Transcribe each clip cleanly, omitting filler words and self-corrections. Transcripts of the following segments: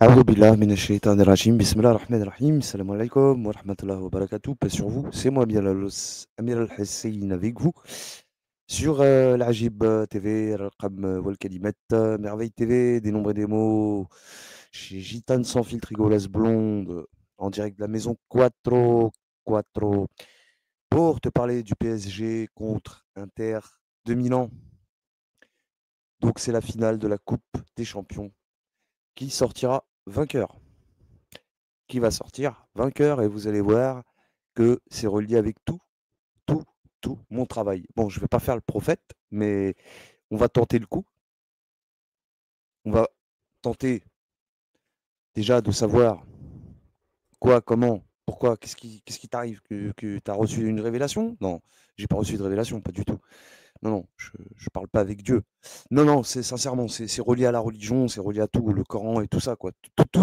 أعوذ بالله من الشيطان الرجيم. Bismillah ar-Rahman ar-Rahim. Salam alaikum wa rahmatullahi wa barakatuh. Paix sur vous. C'est moi, Amir Al-Hussein, avec vous sur l'Ajib TV, Al-Qam wal Kalimat, Merveille TV, des nombres et des mots, chez Gitane sans filtre, rigolasse blonde, en direct de la maison Quattro, pour te parler du PSG contre Inter de Milan. Donc, c'est la finale de la Coupe des Champions. Qui sortira vainqueur? Qui va sortir vainqueur, et vous allez voir que c'est relié avec tout, tout mon travail. Bon, je ne vais pas faire le prophète, mais on va tenter le coup. On va tenter déjà de savoir quoi, comment, pourquoi, qu'est-ce qui t'arrive, que tu as reçu une révélation? Non, j'ai pas reçu de révélation, pas du tout. Non, non, je ne parle pas avec Dieu. Non, non, c'est sincèrement, c'est relié à la religion, c'est relié à tout, le Coran et tout ça, quoi.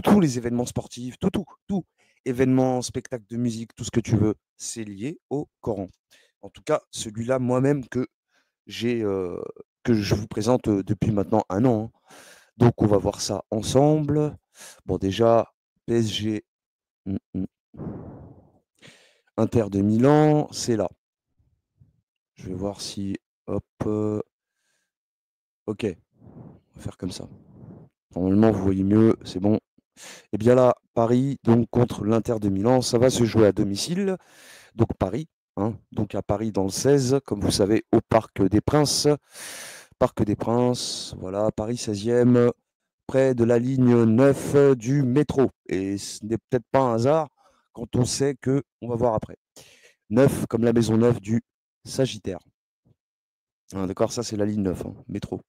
Tous les événements sportifs, tout. Événements, spectacles de musique, tout ce que tu veux, c'est lié au Coran. En tout cas, celui-là, moi-même, j'ai, que je vous présente depuis maintenant un an, hein. Donc, on va voir ça ensemble. Bon, déjà, PSG, mm, mm, Inter de Milan, c'est là. Je vais voir si, hop, ok, on va faire comme ça. Normalement, vous voyez mieux, c'est bon. Et bien là, Paris, donc contre l'Inter de Milan, ça va se jouer à domicile. Donc Paris, hein, donc à Paris dans le 16, comme vous savez, au Parc des Princes. Parc des Princes, voilà, Paris 16e, près de la ligne 9 du métro. Et ce n'est peut-être pas un hasard quand on sait que, on va voir après, 9 comme la maison neuve du Sagittaire. Hein, d'accord, ça c'est la ligne 9, hein, métro.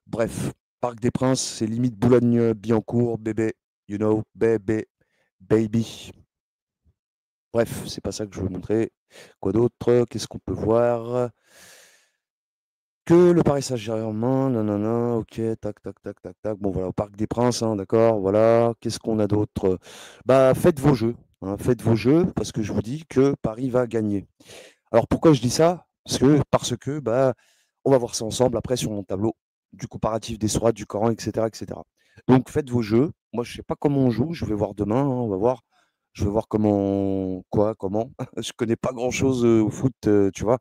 Bref, Parc des Princes, c'est limite Boulogne-Billancourt, bébé, you know, bébé, baby. Bref, c'est pas ça que je veux montrer. Quoi d'autre? Qu'est-ce qu'on peut voir? Que le Paris Saint-Germain, nanana, ok, tac, tac, tac, tac, tac. Bon, voilà, au Parc des Princes, hein, d'accord, voilà. Qu'est-ce qu'on a d'autre? Bah, faites vos jeux, hein, faites vos jeux, parce que je vous dis que Paris va gagner. Alors, pourquoi je dis ça? Parce que, bah, on va voir ça ensemble après sur mon tableau du comparatif des sourates, du Coran, etc., etc. Donc, faites vos jeux. Moi, je sais pas comment on joue. Je vais voir demain, hein, on va voir. Je vais voir comment. Je connais pas grand-chose au foot, tu vois.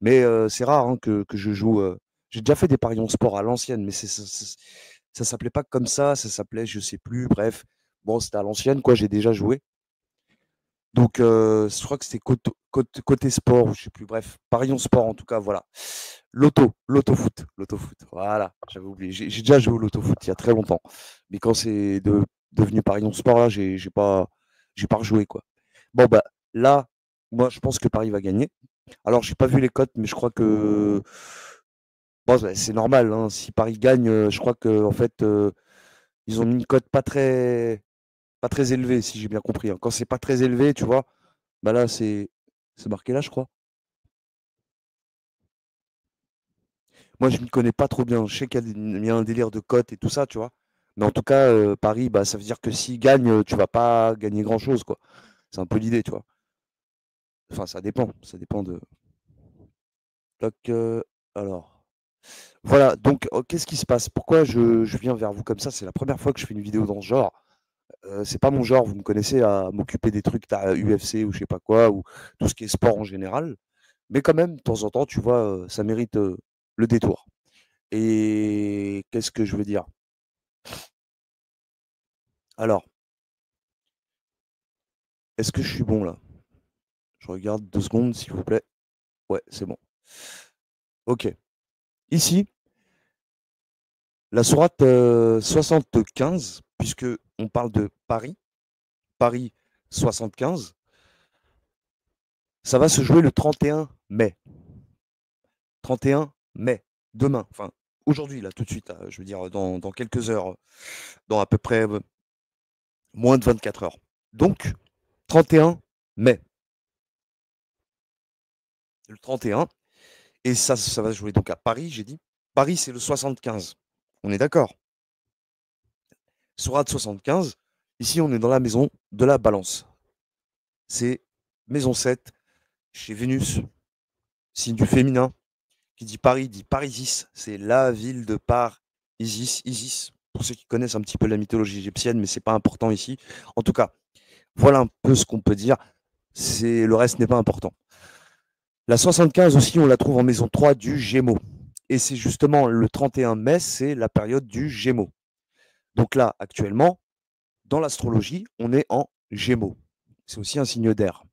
Mais c'est rare, hein, que je joue. J'ai déjà fait des paris en sport à l'ancienne, mais ça s'appelait pas comme ça s'appelait, je sais plus, bref. Bon, c'était à l'ancienne, quoi, j'ai déjà joué. Donc, je crois que c'était côté sport, ou je sais plus, bref, paris en sport en tout cas, voilà. L'autofoot, voilà, j'avais oublié. J'ai déjà joué au l'autofoot il y a très longtemps. Mais quand c'est devenu paris en sport, là, j'ai pas rejoué, quoi. Bon, bah, là, moi, je pense que Paris va gagner. Alors, j'ai pas vu les cotes, mais je crois que bon, c'est normal, hein. Si Paris gagne, je crois que en fait, ils ont mis une cote pas très élevée, si j'ai bien compris, hein. Quand c'est pas très élevé, tu vois, bah là, c'est marqué là, je crois. Moi, je m'y connais pas trop bien. Je sais qu'il y a un délire de cotes et tout ça, tu vois. Mais en tout cas, Paris, bah, ça veut dire que s'ils gagnent, tu vas pas gagner grand-chose, quoi. C'est un peu l'idée, tu vois. Enfin, ça dépend. Ça dépend de. Toc, alors. Voilà, donc qu'est-ce qui se passe? Pourquoi je viens vers vous comme ça? C'est la première fois que je fais une vidéo dans ce genre. C'est pas mon genre, vous me connaissez, à m'occuper des trucs UFC ou je sais pas quoi, ou tout ce qui est sport en général. Mais quand même, de temps en temps, tu vois, ça mérite le détour. Et qu'est-ce que je veux dire? Alors, est-ce que je suis bon là? Je regarde 2 secondes, s'il vous plaît. Ouais, c'est bon. Ok. Ici, la sourate 75, puisque on parle de Paris, Paris 75, ça va se jouer le 31 mai. 31 mai, demain, enfin aujourd'hui, là, tout de suite, là, je veux dire, dans quelques heures, dans à peu près moins de 24 heures. Donc, 31 mai, le 31, et ça va se jouer donc à Paris, j'ai dit. Paris, c'est le 75. On est d'accord? Sourate 75. Ici, on est dans la maison de la balance. C'est maison 7, chez Vénus, signe du féminin. Qui dit Paris, dit Parisis. C'est la ville de Par Isis, Isis. pour ceux qui connaissent un petit peu la mythologie égyptienne, mais c'est pas important ici. En tout cas, voilà un peu ce qu'on peut dire. Le reste n'est pas important. La 75 aussi, on la trouve en maison 3 du Gémeaux. Et c'est justement le 31 mai, c'est la période du Gémeaux. Donc là, actuellement, dans l'astrologie, on est en Gémeaux. C'est aussi un signe d'air,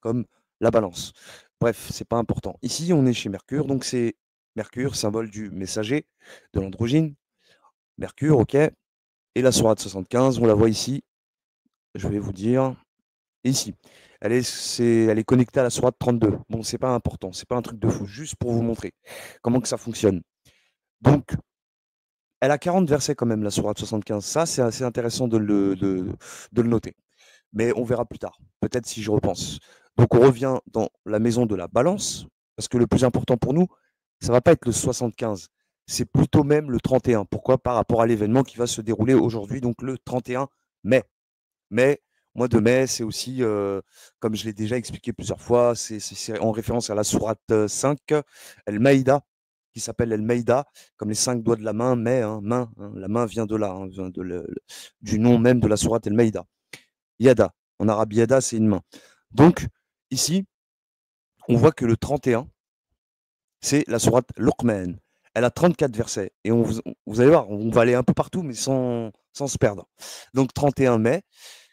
comme la balance. Bref, c'est pas important. Ici, on est chez Mercure, donc c'est Mercure, symbole du messager, de l'androgyne. Mercure, ok. Et la sourate 75, on la voit ici. Je vais vous dire. Ici. Elle est connectée à la sourate 32. Bon, c'est pas important, c'est pas un truc de fou, juste pour vous montrer comment que ça fonctionne. Donc, elle a 40 versets quand même, la sourate 75. Ça, c'est assez intéressant de le noter. Mais on verra plus tard, peut-être si je repense. Donc, on revient dans la maison de la balance, parce que le plus important pour nous, ça va pas être le 75, c'est plutôt même le 31. Pourquoi? Par rapport à l'événement qui va se dérouler aujourd'hui, donc le 31 mai. Mais, mois de mai, c'est aussi, comme je l'ai déjà expliqué plusieurs fois, c'est en référence à la sourate 5, El Maïda, qui s'appelle El Maïda, comme les 5 doigts de la main, mais, hein, main, hein, la main vient de là, hein, vient du nom même de la sourate El Maïda. Yada, en arabe, Yada, c'est une main. Donc, ici, on voit que le 31, c'est la sourate Luqman. Elle a 34 versets. Et vous allez voir, on va aller un peu partout, mais sans se perdre. Donc, 31 mai,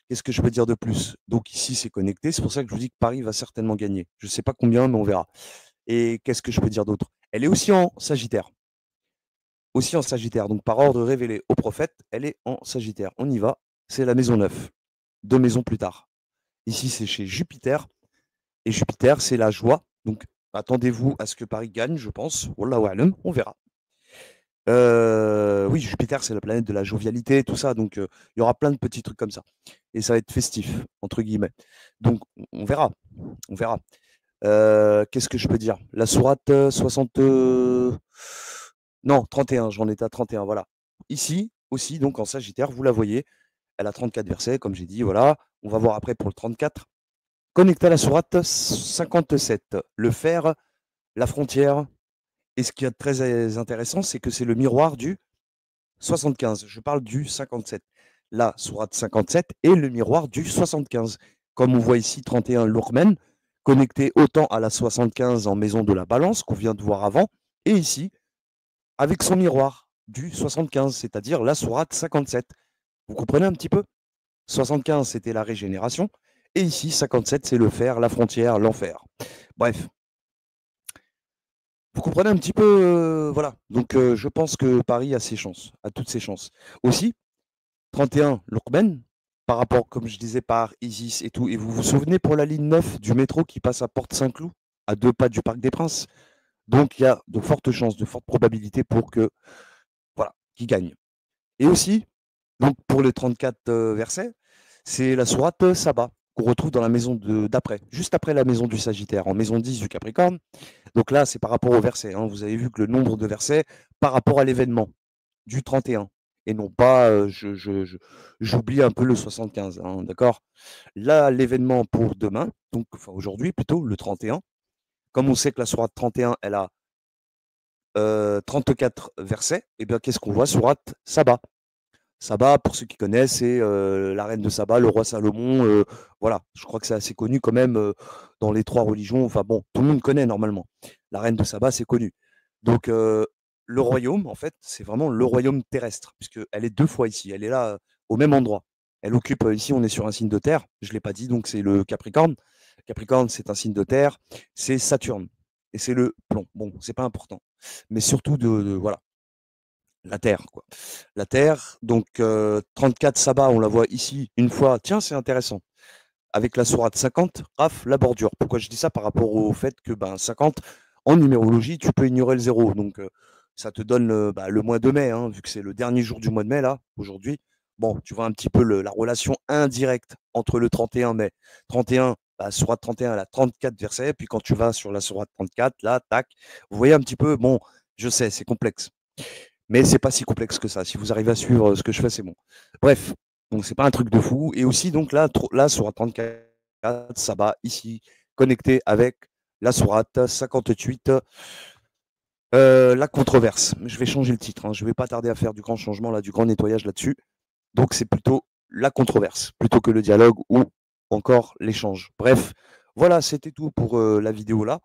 qu'est-ce que je peux dire de plus? Donc ici, c'est connecté. C'est pour ça que je vous dis que Paris va certainement gagner. Je ne sais pas combien, mais on verra. Et qu'est-ce que je peux dire d'autre? Elle est aussi en Sagittaire. Aussi en Sagittaire. Donc par ordre révélé au prophète, elle est en Sagittaire. On y va. C'est la maison 9. 2 maisons plus tard. Ici, c'est chez Jupiter. Et Jupiter, c'est la joie. Donc attendez-vous à ce que Paris gagne, je pense. Wallahu a'lam, on verra. Oui, Jupiter, c'est la planète de la jovialité, tout ça. Donc, il y aura plein de petits trucs comme ça. Et ça va être festif, entre guillemets. Donc, on verra. On verra. Qu'est-ce que je peux dire? La sourate 60. Non, 31, j'en étais à 31, voilà. Ici, aussi, donc en Sagittaire, vous la voyez, elle a 34 versets, comme j'ai dit, voilà. On va voir après pour le 34. Connecté à la sourate 57, le fer, la frontière. Et ce qui est très intéressant, c'est que c'est le miroir du 75. Je parle du 57. La sourate 57 est le miroir du 75. Comme on voit ici, 31 Lourmen, connecté autant à la 75 en maison de la balance qu'on vient de voir avant, et ici, avec son miroir du 75, c'est-à-dire la sourate 57. Vous comprenez un petit peu? 75, c'était la régénération, et ici, 57, c'est le fer, la frontière, l'enfer. Bref, vous comprenez un petit peu, voilà. Donc, je pense que Paris a ses chances, a toutes ses chances. Aussi, 31 Lourben, par rapport, comme je disais, par Isis et tout. Et vous vous souvenez pour la ligne 9 du métro qui passe à Porte-Saint-Cloud, à 2 pas du Parc des Princes. Donc il y a de fortes chances, de fortes probabilités pour que, voilà, qu'il gagne. Et aussi, donc pour les 34 versets, c'est la sourate Saba qu'on retrouve dans la maison d'après, juste après la maison du Sagittaire, en maison 10 du Capricorne. Donc là, c'est par rapport au verset, hein. Vous avez vu que le nombre de versets par rapport à l'événement du 31 et non pas, j'oublie un peu le 75, hein, d'accord? Là, l'événement pour demain, donc enfin aujourd'hui plutôt, le 31, comme on sait que la sourate 31, elle a 34 versets, et bien qu'est-ce qu'on voit? Sourate Saba. Saba, pour ceux qui connaissent, c'est la reine de Saba, le roi Salomon. Voilà, je crois que c'est assez connu quand même dans les 3 religions. Enfin bon, tout le monde connaît normalement. La reine de Saba, c'est connu. Donc, le royaume, en fait, c'est vraiment le royaume terrestre, puisqu'elle est 2 fois ici. Elle est là au même endroit. Elle occupe, ici, on est sur un signe de terre. Je ne l'ai pas dit, donc c'est le Capricorne. Capricorne, c'est un signe de terre. C'est Saturne. Et c'est le plomb. Bon, c'est pas important. Mais surtout voilà, la Terre, quoi. La Terre, donc 34 sabbats, on la voit ici une fois. Tiens, c'est intéressant. Avec la sourate 50, raf, la bordure. Pourquoi je dis ça? Par rapport au fait que 50, en numérologie, tu peux ignorer le zéro. Donc ça te donne le mois de mai, hein, vu que c'est le dernier jour du mois de mai, là, aujourd'hui. Bon, tu vois un petit peu la relation indirecte entre le 31 mai. 31, sourate 31, elle a 34 versets. Puis quand tu vas sur la sourate 34, là, tac, vous voyez un petit peu, bon, je sais, c'est complexe. Mais c'est pas si complexe que ça. Si vous arrivez à suivre ce que je fais, c'est bon. Bref, donc c'est pas un truc de fou. Et aussi, donc là sur 34, ça va ici, connecté avec la sourate 58. La controverse. Je vais changer le titre, hein. Je vais pas tarder à faire du grand changement là, du grand nettoyage là-dessus. Donc c'est plutôt la controverse, plutôt que le dialogue ou encore l'échange. Bref, voilà, c'était tout pour, la vidéo là.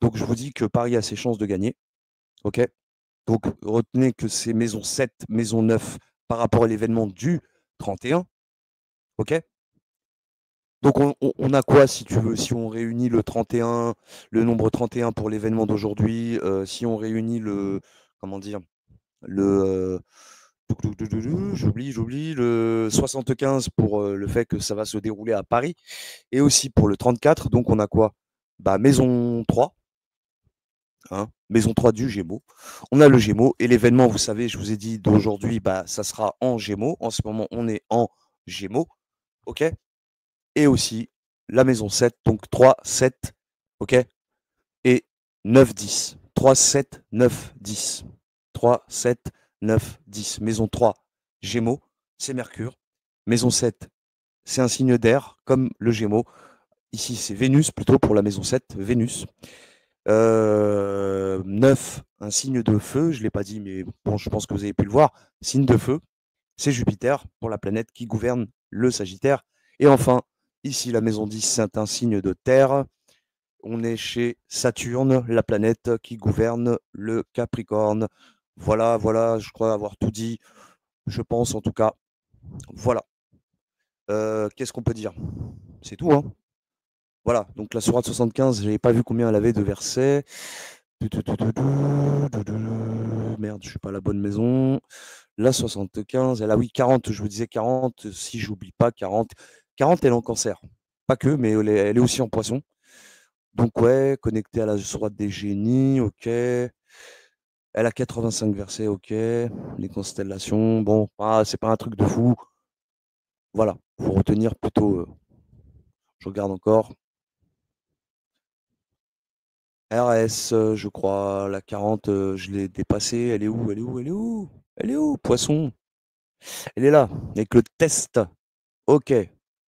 Donc je vous dis que Paris a ses chances de gagner, OK? Donc retenez que c'est maison 7, maison 9 par rapport à l'événement du 31, OK? Donc on a quoi si tu veux? Si on réunit le 31, le nombre 31 pour l'événement d'aujourd'hui, si on réunit le comment dire? Le, j'oublie, le 75 pour, le fait que ça va se dérouler à Paris et aussi pour le 34, donc on a quoi? Bah, maison 3, hein, maison 3 du Gémeaux. On a le Gémeaux et l'événement, vous savez, je vous ai dit d'aujourd'hui, bah, ça sera en Gémeaux. En ce moment, on est en Gémeaux, OK? Et aussi la maison 7, donc 3, 7, OK? Et 9, 10. 3, 7, 9, 10. 3, 7, 9, 10. Maison 3, Gémeaux, c'est Mercure. Maison 7, c'est un signe d'air, comme le Gémeaux. Ici, c'est Vénus, plutôt pour la maison 7, Vénus. 9, un signe de feu, je ne l'ai pas dit, mais bon, je pense que vous avez pu le voir. Signe de feu, c'est Jupiter, pour la planète qui gouverne le Sagittaire. Et enfin, ici, la maison 10, c'est un signe de terre. On est chez Saturne, la planète qui gouverne le Capricorne. Voilà, voilà, je crois avoir tout dit. Je pense en tout cas. Voilà. Qu'est-ce qu'on peut dire? C'est tout, hein. Voilà, donc la sourate 75, je n'avais pas vu combien elle avait de versets. Merde, je suis pas à la bonne maison. La 75, elle a oui 40, je vous disais 40, si j'oublie pas 40. 40, elle est en cancer. Pas que, mais elle est aussi en poisson. Donc ouais, connectée à la sourate des génies, ok. Elle a 85 versets, ok. Les constellations, bon, c'est pas un truc de fou. Voilà, faut retenir plutôt. Je regarde encore. RS, je crois, la 40, je l'ai dépassée. Elle est où? Elle est où? Elle est où? Elle est où? Poisson. Elle est là, avec le test. Ok.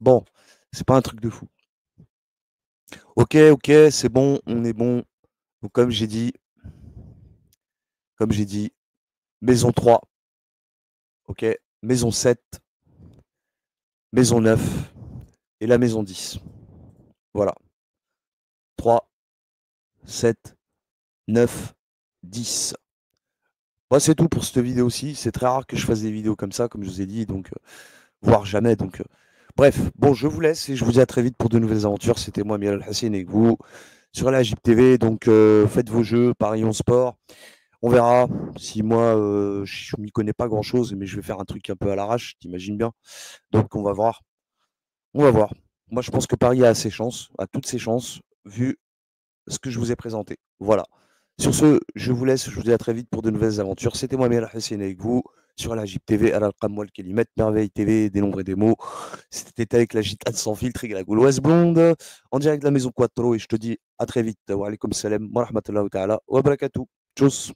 Bon, c'est pas un truc de fou. Ok, ok, c'est bon, on est bon. Donc comme j'ai dit, maison 3, ok, maison 7, maison 9 et la maison 10. Voilà. 3, 7, 9, 10. Moi, c'est tout pour cette vidéo aussi. C'est très rare que je fasse des vidéos comme ça, comme je vous ai dit, donc voire jamais. Donc, bref, bon, je vous laisse et je vous dis à très vite pour de nouvelles aventures. C'était moi, Miel Hassin, et vous sur la JIP TV. Donc, faites vos jeux, parions sport. On verra si moi, je m'y connais pas grand-chose, mais je vais faire un truc un peu à l'arrache, t'imagines bien. Donc, on va voir. On va voir. Moi, je pense que Paris a ses chances, a toutes ses chances, vu ce que je vous ai présenté. Voilà. Sur ce, je vous laisse. Je vous dis à très vite pour de nouvelles aventures. C'était moi, Miel Hassin, avec vous sur la JIP TV, Al Qamwal Kelimet, Merveille TV, des nombres et des mots. C'était avec la gitane sans filtre et la gauloise blonde, en direct de la maison Quattro. Et je te dis à très vite. Wa alaikum salam wa rahmatullahi wa ta'ala wa barakatuh. Tchuss.